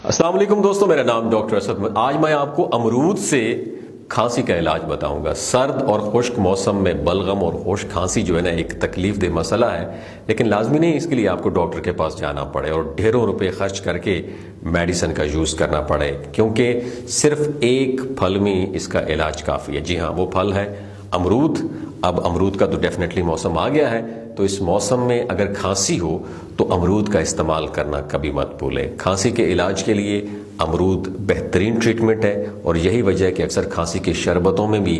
السلام علیکم دوستوں، میرا نام ڈاکٹر اسد۔ آج میں آپ کو امرود سے کھانسی کا علاج بتاؤں گا۔ سرد اور خشک موسم میں بلغم اور خشک کھانسی جو ہے نا ایک تکلیف دہ مسئلہ ہے، لیکن لازمی نہیں اس کے لیے آپ کو ڈاکٹر کے پاس جانا پڑے اور ڈھیروں روپے خرچ کر کے میڈیسن کا یوز کرنا پڑے، کیونکہ صرف ایک پھل میں اس کا علاج کافی ہے۔ جی ہاں، وہ پھل ہے امرود۔ اب امرود کا تو ڈیفینیٹلی موسم آ گیا ہے، تو اس موسم میں اگر کھانسی ہو تو امرود کا استعمال کرنا کبھی مت بھولیں۔ کھانسی کے علاج کے لیے امرود بہترین ٹریٹمنٹ ہے، اور یہی وجہ ہے کہ اکثر کھانسی کے شربتوں میں بھی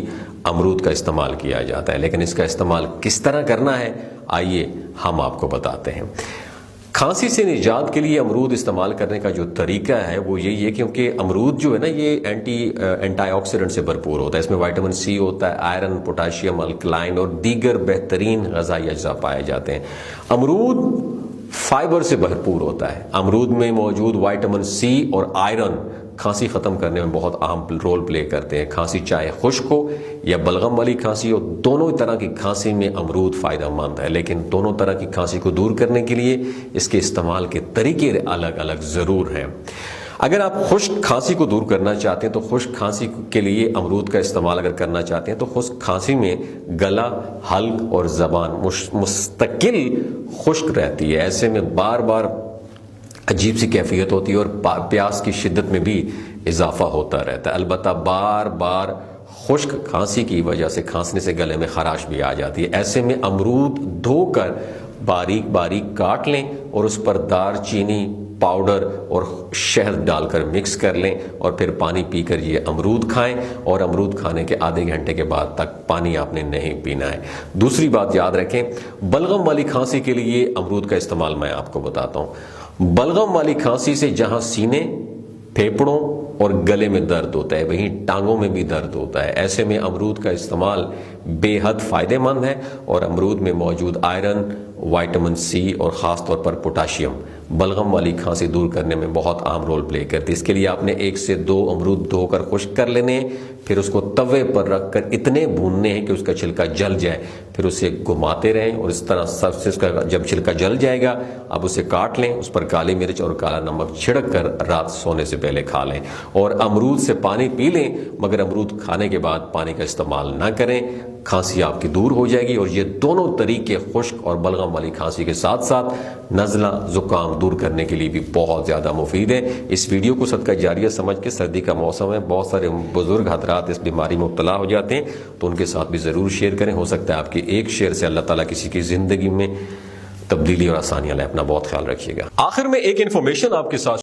امرود کا استعمال کیا جاتا ہے۔ لیکن اس کا استعمال کس طرح کرنا ہے، آئیے ہم آپ کو بتاتے ہیں۔ کھانسی سے نجات کے لیے امرود استعمال کرنے کا جو طریقہ ہے وہ یہی ہے، کیونکہ امرود جو ہے نا یہ اینٹی آکسیڈنٹ سے بھرپور ہوتا ہے۔ اس میں وائٹامن سی ہوتا ہے، آئرن، پوٹاشیم، الکلائن اور دیگر بہترین غذائی اجزاء پائے جاتے ہیں۔ امرود فائبر سے بھرپور ہوتا ہے۔ امرود میں موجود وائٹامن سی اور آئرن کھانسی ختم کرنے میں بہت اہم رول پلے کرتے ہیں۔ کھانسی چاہے خشک ہو یا بلغم والی کھانسی ہو، دونوں طرح کی کھانسی میں امرود فائدہ مند ہے، لیکن دونوں طرح کی کھانسی کو دور کرنے کے لیے اس کے استعمال کے طریقے الگ الگ ضرور ہیں۔ اگر آپ خشک کھانسی کو دور کرنا چاہتے ہیں تو خشک کھانسی کے لیے امرود کا استعمال اگر کرنا چاہتے ہیں تو خشک کھانسی میں گلا، حلق اور زبان مستقل خشک رہتی ہے۔ ایسے میں بار بار عجیب سی کیفیت ہوتی ہے اور پیاس کی شدت میں بھی اضافہ ہوتا رہتا ہے۔ البتہ بار بار خشک کھانسی کی وجہ سے کھانسنے سے گلے میں خراش بھی آ جاتی ہے۔ ایسے میں امرود دھو کر باریک باریک کاٹ لیں اور اس پر دار چینی پاؤڈر اور شہد ڈال کر مکس کر لیں، اور پھر پانی پی کر یہ امرود کھائیں، اور امرود کھانے کے آدھے گھنٹے کے بعد تک پانی آپ نے نہیں پینا ہے۔ دوسری بات یاد رکھیں، بلغم والی کھانسی کے لیے امرود کا استعمال میں آپ کو بتاتا ہوں۔ بلغم والی کھانسی سے جہاں سینے، پھیپھڑوں اور گلے میں درد ہوتا ہے، وہیں ٹانگوں میں بھی درد ہوتا ہے۔ ایسے میں امرود کا استعمال بے حد فائدہ مند ہے، اور امرود میں موجود آئرن، وائٹامن سی اور خاص طور پر پوٹاشیم بلغم والی کھانسی دور کرنے میں بہت اہم رول پلے کرتی ہے۔ اس کے لیے آپ نے 1 سے 2 امرود دھو کر خشک کر لینے ہیں، پھر اس کو توے پر رکھ کر اتنے بھوننے ہیں کہ اس کا چھلکا جل جائے، پھر اسے گھماتے رہیں، اور اس طرح سب سے اس کا جب چھلکا جل جائے گا اب اسے کاٹ لیں، اس پر کالی مرچ اور کالا نمک چھڑک کر رات سونے سے پہلے کھا لیں، اور امرود سے پانی پی لیں، مگر امرود کھانے کے بعد پانی کا استعمال نہ کریں۔ کھانسی آپ کی دور ہو جائے گی، اور یہ دونوں طریقے خشک اور بلغم والی کھانسی کے ساتھ ساتھ نزلہ زکام دور کرنے کے لیے بھی بہت زیادہ مفید ہے۔ اس ویڈیو کو صدقہ جاریہ سمجھ کے، سردی کا موسم ہے، بہت سارے بزرگ حضرات اس بیماری میں مبتلا ہو جاتے ہیں، تو ان کے ساتھ بھی ضرور شیئر کریں۔ ہو سکتا ہے آپ کے ایک شیئر سے اللہ تعالیٰ کسی کی زندگی میں تبدیلی اور آسانیاں لائے۔ اپنا بہت خیال رکھیے گا۔ آخر میں ایک انفارمیشن آپ کے ساتھ